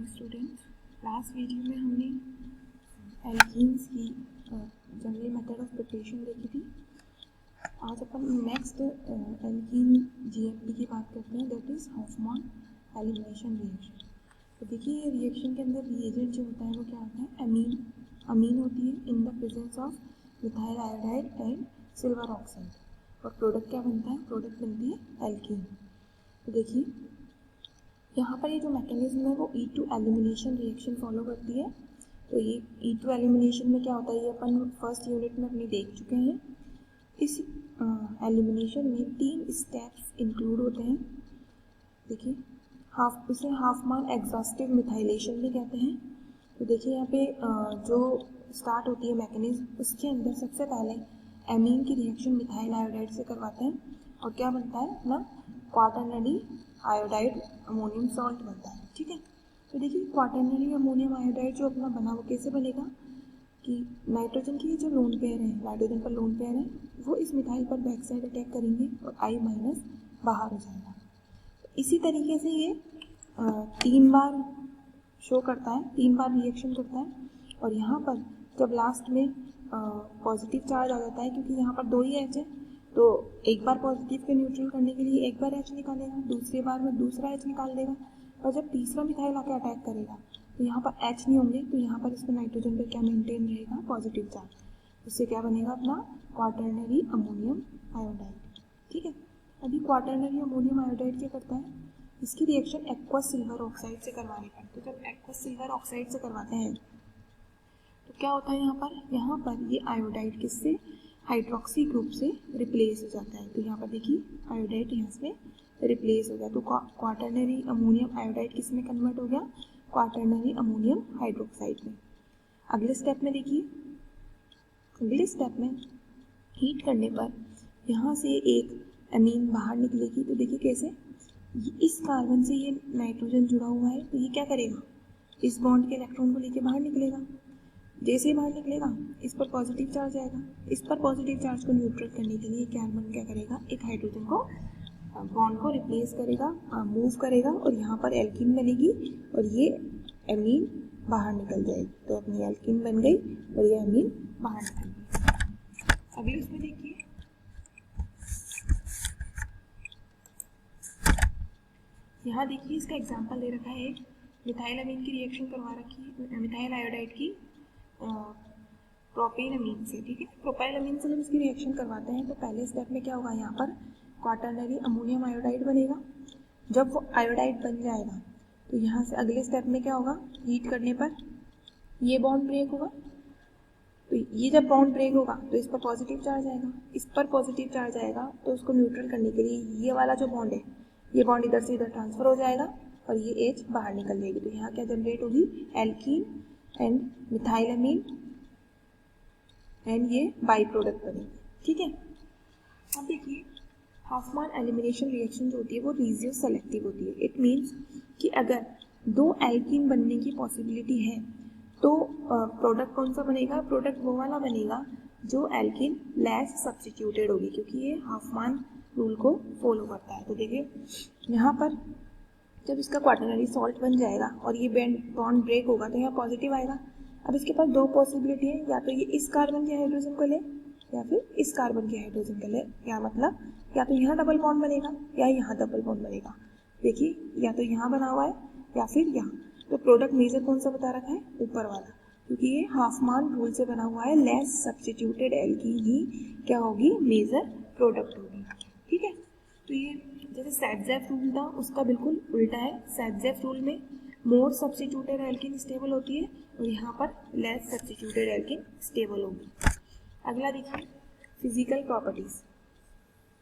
Students, last video में हमने alkenes की जनरल मेथड ऑफ प्रिपरेशन देखी थी। आज अपन नेक्स्ट एल्कीन जीएमपी की बात करते हैं, दैट इज़ हॉफमान एलिमिनेशन रिएक्शन। तो देखिए ये रिएक्शन के अंदर रिएजेंट जो होता है वो क्या होता है, अमीन होती है in the presence of methyl iodide and silver oxide, और प्रोडक्ट क्या बनता है, प्रोडक्ट बनती है एल्कीन। तो देखिए यहाँ पर ये जो मैकेनिज्म है वो E2 एलिमिनेशन रिएक्शन फॉलो करती है। तो ये E2 एलिमिनेशन में क्या होता है, ये अपन फर्स्ट यूनिट में अपने देख चुके हैं। इस एलिमिनेशन में 3 स्टेप्स इंक्लूड होते हैं। देखिए इसे हाफमान एग्जॉस्टिव मिथाइलेशन भी कहते हैं। तो देखिए यहाँ पे जो स्टार्ट होती है मैकेनिज्म, उसके अंदर सबसे पहले एमीन की रिएक्शन मिथाइल आयोडाइड से करवाते हैं और क्या बनता है अपना क्वाटरनरी आयोडाइड अमोनियम सॉल्ट बनता है। ठीक है, तो देखिए क्वाटरनरी अमोनियम आयोडाइड जो अपना बना वो कैसे बनेगा कि नाइट्रोजन की जो लोन पेयर है, नाइट्रोजन पर लोन पेयर है, वो इस मिथाइल पर बैक साइड अटैक करेंगे और I- बाहर हो जाएगा। तो इसी तरीके से ये 3 बार शो करता है, 3 बार रिएक्शन करता है। और यहाँ पर जब लास्ट में पॉजिटिव चार्ज आ जाता है, क्योंकि यहाँ पर 2 ही H है, तो एक बार पॉजिटिव को न्यूट्रल करने के लिए एक बार H निकालेगा, दूसरी बार में दूसरा H निकाल देगा, और जब तीसरा मिथाइल आके अटैक करेगा तो यहाँ पर H नहीं होंगे, तो यहाँ पर इसमें नाइट्रोजन पर क्या मेंटेन रहेगा, पॉजिटिव चार्ज। इससे क्या बनेगा अपना क्वाटरनरी अमोनियम आयोडाइड। ठीक है, अभी क्वाटरनरी अमोनियम आयोडाइड क्या करता है, इसकी रिएक्शन एक्वस सिल्वर ऑक्साइड से करवानी पड़ती है। तो जब एक्वस सिल्वर ऑक्साइड से करवाते हैं तो क्या होता है, यहाँ पर ये आयोडाइड किससे, हाइड्रोक्सी ग्रुप से रिप्लेस हो जाता है। तो यहाँ पर देखिए आयोडाइड यहाँ से रिप्लेस हो गया, तो क्वाटरनरी अमोनियम आयोडाइड किस में कन्वर्ट हो गया, क्वाटरनरी अमोनियम हाइड्रोक्साइड में। अगले स्टेप में देखिए, अगले स्टेप में हीट करने पर यहाँ से एक अमीन बाहर निकलेगी। तो देखिए कैसे, इस कार्बन से ये नाइट्रोजन जुड़ा हुआ है, तो ये क्या करेगा, इस बॉन्ड के इलेक्ट्रॉन को लेके बाहर निकलेगा। जैसे ही बाहर निकलेगा इस पर पॉजिटिव चार्ज आएगा, इस पर पॉजिटिव चार्ज को न्यूट्रल करने के लिए कार्बन क्या करेगा, एक हाइड्रोजन को बॉन्ड को रिप्लेस करेगा, मूव करेगा, और यहाँ पर एल्कीन बनेगी और ये एमीन बाहर निकल जाएगी। तो अपनी एल्कीन बन गई और ये एमीन बाहर निकल गई। अगले उसमें देखिए, यहाँ देखिए इसका एग्जांपल दे रखा है, मिथाइल अमीन की रिएक्शन करवा रखी है मिथाइल आयोडाइड की प्रोपेन अमीन से। ठीक है, प्रोपाइल अमीन से जब इसकी रिएक्शन करवाते हैं तो पहले स्टेप में क्या होगा, यहाँ पर क्वाटरनरी अमोनियम आयोडाइड बनेगा। जब वो आयोडाइड बन जाएगा तो यहाँ से अगले स्टेप में क्या होगा, हीट करने पर ये बॉन्ड ब्रेक होगा। तो ये जब बॉन्ड ब्रेक होगा तो इस पर पॉजिटिव चार्ज आएगा, इस पर पॉजिटिव चार्ज आएगा, तो उसको न्यूट्रल करने के लिए ये वाला जो बॉन्ड है, ये बॉन्ड इधर से इधर ट्रांसफर हो जाएगा और ये H बाहर निकल जाएगी। तो यहाँ क्या जनरेट होगी, alkene and methyl amine and ये बाई प्रोडक्ट बनेगी। ठीक है, अब देखिए हॉफमान एलिमिनेशन रिएक्शन जो होती है वो रिजियो सेलेक्टिव होती है। इट मीन्स कि अगर 2 एल्कीन बनने की पॉसिबिलिटी है तो प्रोडक्ट कौन सा बनेगा, प्रोडक्ट वो वाला बनेगा जो एल्कीन लेस सब्स्टिट्यूटेड होगी, क्योंकि ये हॉफमान रूल को फॉलो करता है। तो देखिए यहाँ पर जब इसका क्वाटरनरी सॉल्ट बन जाएगा और ये बॉन्ड ब्रेक होगा तो यहाँ पॉजिटिव आएगा। अब इसके पास 2 पॉसिबिलिटी है, या तो ये इस कार्बन के हाइड्रोजन को ले या फिर इस कार्बन के हाइड्रोजन को ले। क्या मतलब, या तो यहाँ डबल बॉन्ड बनेगा या यहाँ डबल बॉन्ड बनेगा। देखिए या तो यहाँ बना हुआ है या फिर यहाँ। तो प्रोडक्ट मेजर कौन सा बता रखा है, ऊपर वाला, क्योंकि ये हाफमान रूल से बना हुआ है। लेस सब्स्टिट्यूटेड एल्कीन ही क्या होगी, मेजर प्रोडक्ट होगी। ठीक है, तो ये जैसे सैडजेफ रूल था उसका बिल्कुल उल्टा है। सैडजेफ रूल में मोर सब्स्टिट्यूटेड एल्कीन स्टेबल होती है और यहाँ पर लेस सब्स्टिट्यूटेड एल्कीन स्टेबल होगी। अगला देखिए फिजिकल प्रॉपर्टीज।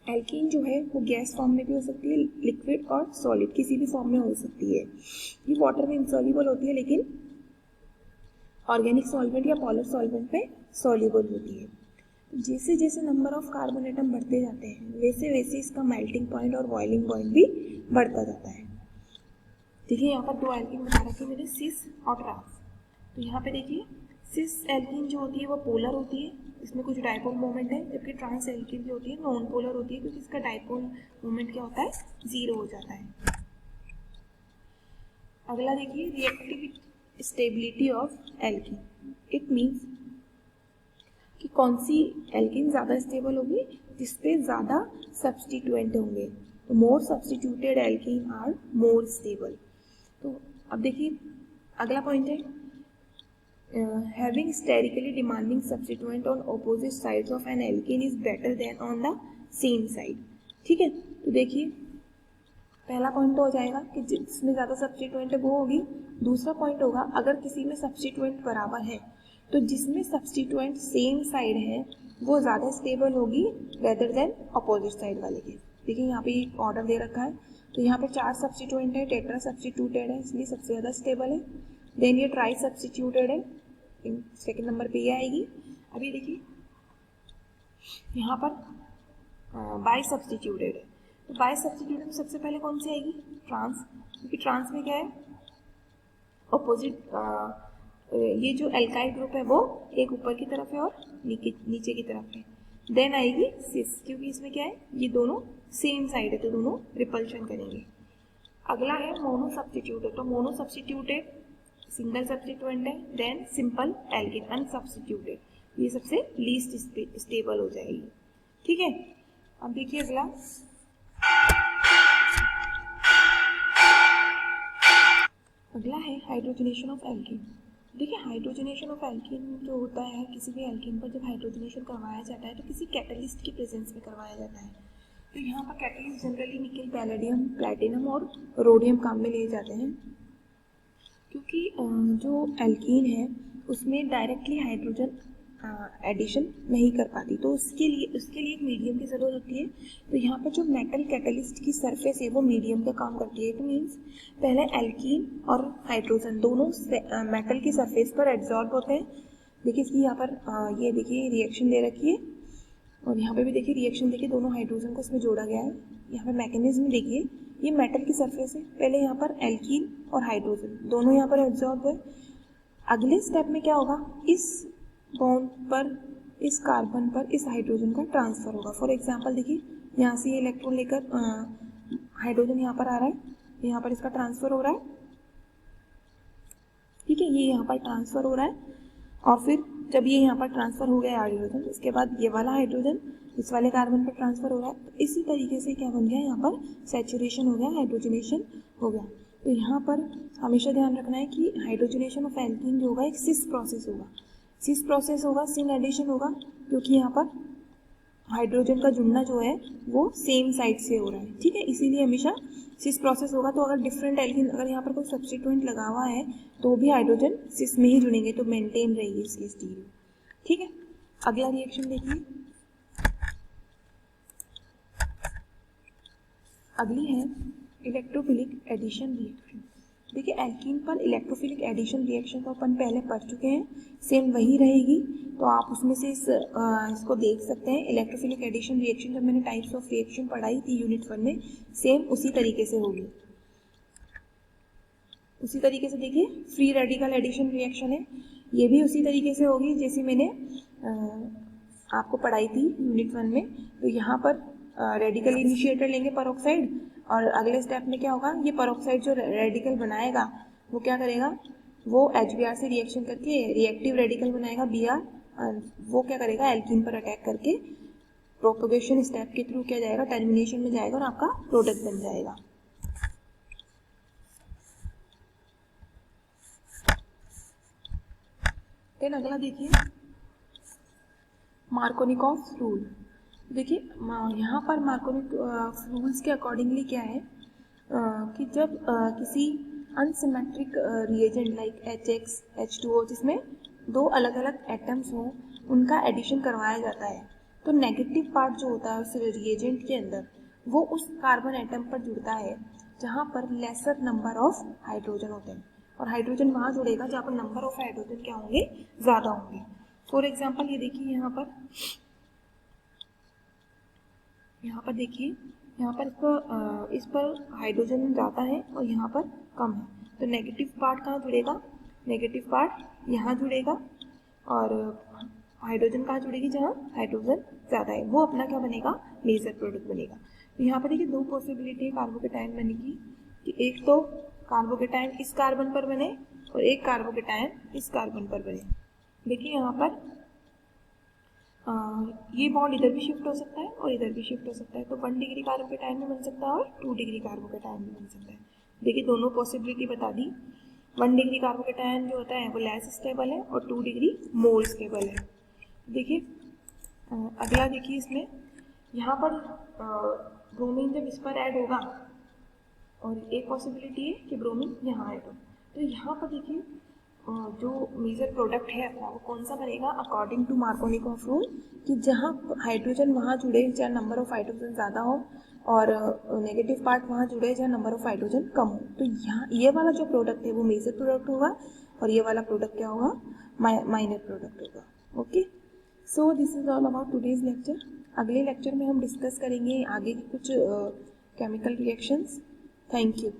एल्कीन जो है वो गैस फॉर्म में भी हो सकती है, लिक्विड और सॉलिड किसी भी फॉर्म में हो सकती है। ये वाटर में इंसॉल्युबल होती है लेकिन ऑर्गेनिक सॉल्वेंट या पॉलर सॉल्वेंट पे सॉल्युबल होती है। जैसे जैसे नंबर ऑफ कार्बन एटम बढ़ते जाते हैं वैसे वैसे इसका मेल्टिंग पॉइंट और बॉइलिंग पॉइंट भी बढ़ता जाता है। देखिए यहाँ पर 2 एल्कीन बता रखी है मैंने, सिस और ट्रांस। तो यहाँ पे देखिए सिस एल्कीन जो होती है वो पोलर होती है, इसमें कुछ डाइपोल मोमेंट है, जबकि ट्रांस एल्कीन जो होती है नॉन पोलर होती है, क्योंकि इसका डाइपोल मोमेंट क्या होता है, 0 हो जाता है। अगला देखिए reactive stability of alkene. It means कि कौन सी एल्कीन ज़्यादा स्टेबल होगी, जिसपे ज़्यादा सब्सटीट्यूएंट होंगे। तो more substituted alkene are more stable. तो अब देखिए अगला पॉइंट है having sterically demanding substituent on opposite sides of an alkene is better than on the same side. ठीक है, तो देखिए पहला पॉइंट तो हो जाएगा कि जिसमें ज़्यादा सब्सटीट्यूएंट है वो होगी। दूसरा पॉइंट होगा अगर किसी में सब्सटीट्यूएंट बराबर है तो जिसमें सब्सटीट्यूएंट सेम साइड है वो ज़्यादा स्टेबल होगी रेदर देन अपोजिट साइड वाले के। देखिए यहाँ पे एक ऑर्डर दे रखा है, तो यहाँ पे 4 सब्सटीट्यूएंट है, टेट्रा सब्सटीट्यूटेड है इसलिए सबसे ज़्यादा स्टेबल है। देन ये ट्राई सब्सटीट्यूटेड है, सेकेंड नंबर पे ये आएगी। अभी देखिए यहाँ पर बाई सब्सटीट्यूटेड है, तो बाई सब्सटीट्यूटेड में सबसे पहले कौन सी आएगी, ट्रांस, क्योंकि ट्रांस में क्या है अपोजिट ये जो एल्काइल ग्रुप है वो एक ऊपर की तरफ है और नीचे की तरफ है। देन आएगी सिस, क्योंकि इसमें क्या है ये दोनों सेम साइड है तो दोनों रिपल्शन करेंगे। अगला है मोनो सब्सटीट्यूटेड, तो मोनो सब्सटीट्यूटेड सिंगल सब्सटीट्यूएंट है। देन सिंपल एल्कीन अनसब्सटीट्यूटेड, ये सबसे लीस्ट स्टेबल हो जाएगी। ठीक है, अब देखिए अगला है हाइड्रोजनेशन ऑफ एल्कीन। देखिए हाइड्रोजनेशन ऑफ एल्कीन जो होता है, किसी भी एल्कीन पर जब हाइड्रोजनेशन करवाया जाता है तो किसी कैटलिस्ट की प्रेजेंस में करवाया जाता है। तो यहाँ पर कैटलिस्ट जनरली निकल, पैलेडियम, प्लैटिनम और रोडियम काम में लिए जाते हैं, क्योंकि जो एल्कीन है उसमें डायरेक्टली हाइड्रोजन एडिशन नहीं कर पाती, तो उसके लिए एक मीडियम की ज़रूरत होती है। तो यहाँ पर जो मेटल कैटलिस्ट की सरफेस है वो मीडियम का काम करती है। तो मीन्स पहले एल्कीन और हाइड्रोजन दोनों मेटल की सरफेस पर एब्जॉर्ब होते हैं। देखिए इसकी यहाँ पर ये देखिए रिएक्शन दे रखी है और यहाँ पे भी देखिए रिएक्शन देखिए, दोनों हाइड्रोजन को इसमें जोड़ा गया है। यहाँ पे मैकेनिज्म देखिए, ये मेटल की सरफेस है, पहले यहाँ पर एल्कीन और हाइड्रोजन दोनों यहाँ पर एब्जॉर्ब हुए। अगले स्टेप में क्या होगा, इस बॉन्ड पर, इस कार्बन पर इस हाइड्रोजन का ट्रांसफर होगा। फॉर एग्जांपल देखिए यहाँ से ये इलेक्ट्रॉन लेकर हाइड्रोजन यहाँ पर आ रहा है, यहाँ पर इसका ट्रांसफर हो रहा है। ठीक है, ये यहाँ पर ट्रांसफर हो रहा है और फिर जब ये यहाँ पर ट्रांसफर हो गया हाइड्रोजन, इसके बाद ये वाला हाइड्रोजन इस वाले कार्बन पर ट्रांसफर हो रहा है। तो इसी तरीके से क्या बन गया, यहाँ पर सैचुरेशन हो गया, हाइड्रोजनेशन हो गया। तो यहाँ पर हमेशा ध्यान रखना है कि हाइड्रोजनेशन ऑफ एल्कीन जो होगा एक सिस प्रोसेस होगा। सिस प्रोसेस होगा, सिन एडिशन होगा, क्योंकि यहाँ पर हाइड्रोजन का जुड़ना जो है वो सेम साइड से हो रहा है। ठीक है, इसीलिए हमेशा सिस प्रोसेस होगा। तो अगर डिफरेंट एल्कीन, अगर यहाँ पर कोई सब्स्टिट्यूएंट लगा हुआ है तो भी हाइड्रोजन सिस में ही जुड़ेंगे, तो मेंटेन रहेगी इसकी स्टीरियो। ठीक है, अगला रिएक्शन देखिए, अगली है इलेक्ट्रोफिलिक एडिशन रिएक्शन। देखिए एल्कीन पर इलेक्ट्रोफिलिक एडिशन रिएक्शन तो अपन पहले पढ़ चुके हैं, सेम वही रहेगी। तो आप उसमें से इसको देख सकते हैं। इलेक्ट्रोफिलिक एडिशन रिएक्शन जब मैंने टाइप्स ऑफ रिएक्शन पढ़ाई थी यूनिट 1 में, सेम उसी तरीके से होगी। उसी तरीके से देखिए फ्री रेडिकल एडिशन रिएक्शन है, ये भी उसी तरीके से होगी जैसे मैंने आपको पढ़ाई थी यूनिट 1 में। तो यहाँ पर रेडिकल इनिशिएटर लेंगे पेरोक्साइड, और अगले स्टेप में क्या होगा, ये पेरोक्साइड जो रेडिकल बनाएगा वो क्या करेगा, वो HBr से रिएक्शन करके रिएक्टिव रेडिकल बनाएगा Br, वो क्या करेगा एल्कीन पर अटैक करके प्रोपोगेशन स्टेप के थ्रू क्या जाएगा, टर्मिनेशन में जाएगा और आपका प्रोडक्ट बन जाएगा। देन अगला देखिए मार्कोनिकॉफ रूल। देखिए यहाँ पर मार्कोनिकॉफ रूल्स के अकॉर्डिंगली क्या है कि जब किसी unsymmetric reagent like HX, H2O जिसमें दो अलग अलग एटम्स हों उनका एडिशन करवाया जाता है, तो नेगेटिव पार्ट जो होता है उस रिएजेंट के अंदर वो उस कार्बन एटम पर जुड़ता है जहाँ पर लेसर नंबर ऑफ हाइड्रोजन होते हैं, और हाइड्रोजन वहाँ जुड़ेगा जहाँ पर नंबर ऑफ हाइड्रोजन क्या होंगे, ज़्यादा होंगे। फॉर एग्जाम्पल ये देखिए यहाँ पर देखिए यहाँ पर इस पर हाइड्रोजन ज़्यादा है और यहाँ पर कम है, तो नेगेटिव पार्ट कहाँ जुड़ेगा, नेगेटिव पार्ट यहाँ जुड़ेगा, और हाइड्रोजन कहाँ जुड़ेगी, जहाँ हाइड्रोजन ज़्यादा है वो अपना क्या बनेगा, मेजर प्रोडक्ट बनेगा। तो यहाँ पर देखिए दो पॉसिबिलिटी है कार्बोकेटायन बनने की, कि एक तो कार्बोकेटायन इस कार्बन पर बने और एक कार्बोकेटायन इस कार्बन पर बने। देखिए यहाँ पर ये बॉन्ड इधर भी शिफ्ट हो सकता है और इधर भी शिफ्ट हो सकता है, तो 1 डिग्री कार्बोकेटायन भी बन सकता है और 2 डिग्री कार्बोकेटायन भी बन सकता है। देखिए दोनों पॉसिबिलिटी बता दी। 1 डिग्री कार्बोकेटायन जो होता है वो लेस स्टेबल है और 2 डिग्री मोर स्टेबल है। देखिए अगला देखिए इसमें यहाँ पर ब्रोमीन जब इस पर ऐड होगा और एक पॉसिबिलिटी है कि ब्रोमीन यहाँ ऐड हो, तो यहाँ पर देखिए जो मेजर प्रोडक्ट है अपना वो कौन सा बनेगा अकॉर्डिंग टू मार्कोनिकॉफ रूल, कि जहाँ हाइड्रोजन वहाँ जुड़े जहाँ नंबर ऑफ हाइड्रोजन ज़्यादा हो और नेगेटिव पार्ट वहाँ जुड़े जहाँ नंबर ऑफ हाइड्रोजन कम हो, तो यहाँ ये वाला जो प्रोडक्ट है वो मेजर प्रोडक्ट होगा और ये वाला प्रोडक्ट क्या होगा माइनर प्रोडक्ट होगा। Okay, so this is all about today's lecture. अगले लेक्चर में हम डिस्कस करेंगे आगे की कुछ केमिकल रिएक्शंस। Thank you.